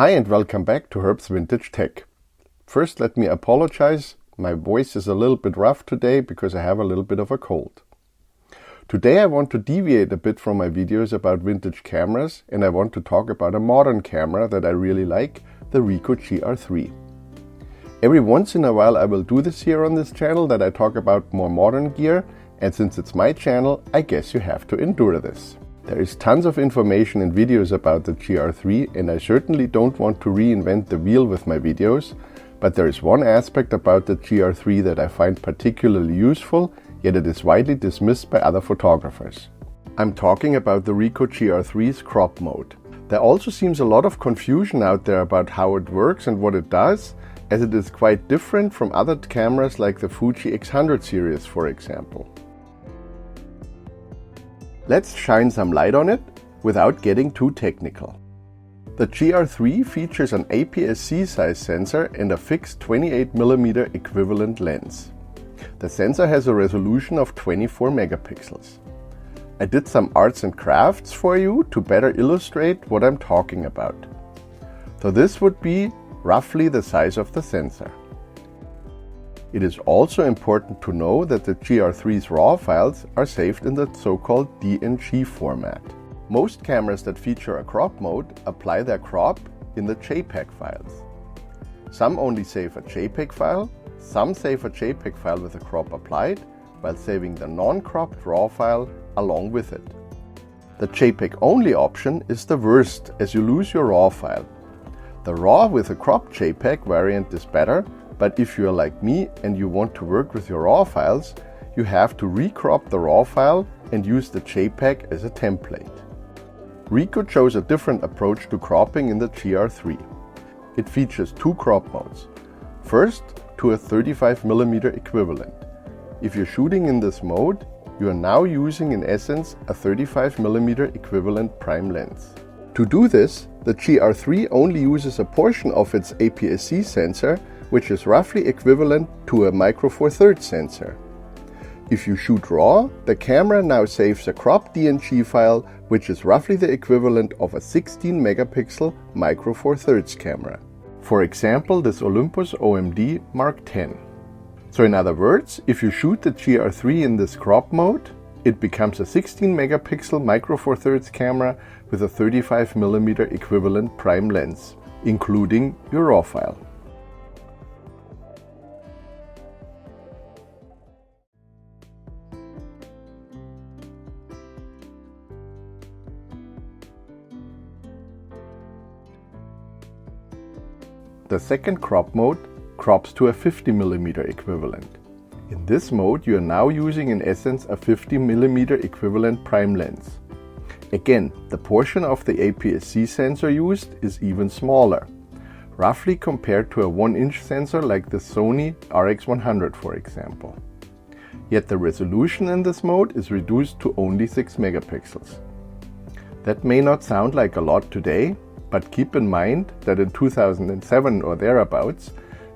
Hi and welcome back to Herb's Vintage Tech. First, let me apologize. My voice is a little bit rough today because I have a little bit of a cold. Today I want to deviate a bit from my videos about vintage cameras, and I want to talk about a modern camera that I really like, the Ricoh GR3. Every once in a while I will do this here on this channel, that I talk about more modern gear, and since it's my channel, I guess you have to endure this. There is tons of information and videos about the GR3, and I certainly don't want to reinvent the wheel with my videos, but there is one aspect about the GR3 that I find particularly useful, yet it is widely dismissed by other photographers. I'm talking about the Ricoh GR3's crop mode. There also seems a lot of confusion out there about how it works and what it does, as it is quite different from other cameras like the Fuji X100 series, for example. Let's shine some light on it without getting too technical. The GR3 features an APS-C size sensor and a fixed 28mm equivalent lens. The sensor has a resolution of 24 megapixels. I did some arts and crafts for you to better illustrate what I'm talking about. So this would be roughly the size of the sensor. It is also important to know that the GR3's RAW files are saved in the so-called DNG format. Most cameras that feature a crop mode apply their crop in the JPEG files. Some only save a JPEG file, some save a JPEG file with a crop applied, while saving the non-cropped RAW file along with it. The JPEG only option is the worst, as you lose your RAW file. The RAW with a cropped JPEG variant is better, but if you are like me and you want to work with your RAW files, you have to recrop the RAW file and use the JPEG as a template. Ricoh chose a different approach to cropping in the GR3. It features two crop modes. First, to a 35mm equivalent. If you're shooting in this mode, you are now using in essence a 35mm equivalent prime lens. To do this, the GR3 only uses a portion of its APS-C sensor, which is roughly equivalent to a Micro Four Thirds sensor. If you shoot RAW, the camera now saves a cropped DNG file, which is roughly the equivalent of a 16-megapixel Micro Four Thirds camera. For example, this Olympus OMD Mark X. So in other words, if you shoot the GR3 in this crop mode, it becomes a 16-megapixel Micro Four Thirds camera with a 35mm equivalent prime lens, including your RAW file. The second crop mode crops to a 50mm equivalent. In this mode you are now using in essence a 50mm equivalent prime lens. Again, the portion of the APS-C sensor used is even smaller, roughly compared to a 1-inch sensor like the Sony RX100 for example. Yet the resolution in this mode is reduced to only 6 megapixels. That may not sound like a lot today, but keep in mind that in 2007 or thereabouts,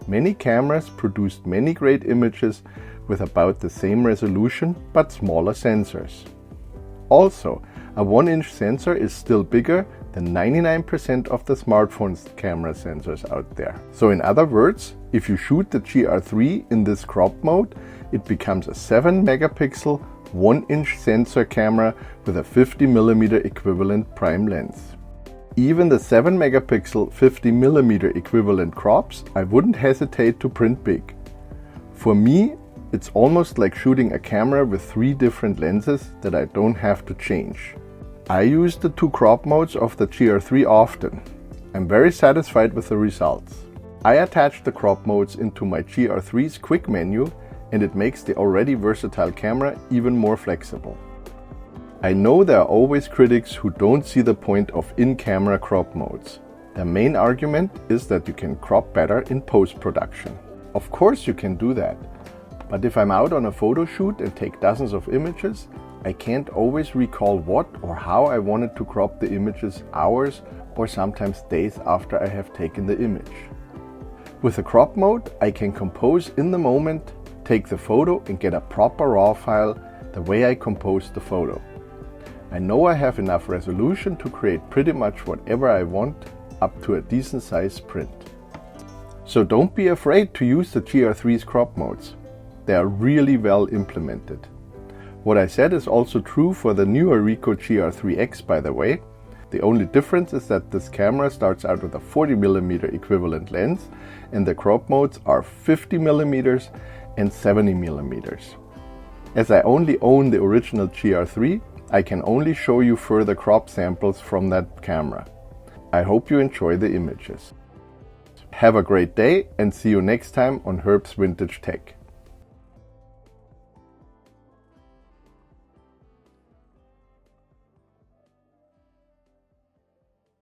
many cameras produced many great images with about the same resolution but smaller sensors. Also, a 1-inch sensor is still bigger than 99% of the smartphone's camera sensors out there. So in other words, if you shoot the GR3 in this crop mode, it becomes a 7-megapixel 1-inch sensor camera with a 50mm equivalent prime lens. Even the 7-megapixel 50mm equivalent crops, I wouldn't hesitate to print big. For me, it's almost like shooting a camera with 3 different lenses that I don't have to change. I use the 2 crop modes of the GR3 often. I'm very satisfied with the results. I attached the crop modes into my GR3's quick menu, and it makes the already versatile camera even more flexible. I know there are always critics who don't see the point of in-camera crop modes. Their main argument is that you can crop better in post-production. Of course you can do that, but if I'm out on a photo shoot and take dozens of images, I can't always recall what or how I wanted to crop the images hours or sometimes days after I have taken the image. With the crop mode, I can compose in the moment, take the photo and get a proper RAW file the way I composed the photo. I know I have enough resolution to create pretty much whatever I want up to a decent sized print. So don't be afraid to use the GR3's crop modes. They are really well implemented. What I said is also true for the newer Ricoh GR3X, by the way. The only difference is that this camera starts out with a 40mm equivalent lens and the crop modes are 50mm and 70mm. As I only own the original GR3, I can only show you further crop samples from that camera. I hope you enjoy the images. Have a great day and see you next time on Herb's Vintage Tech.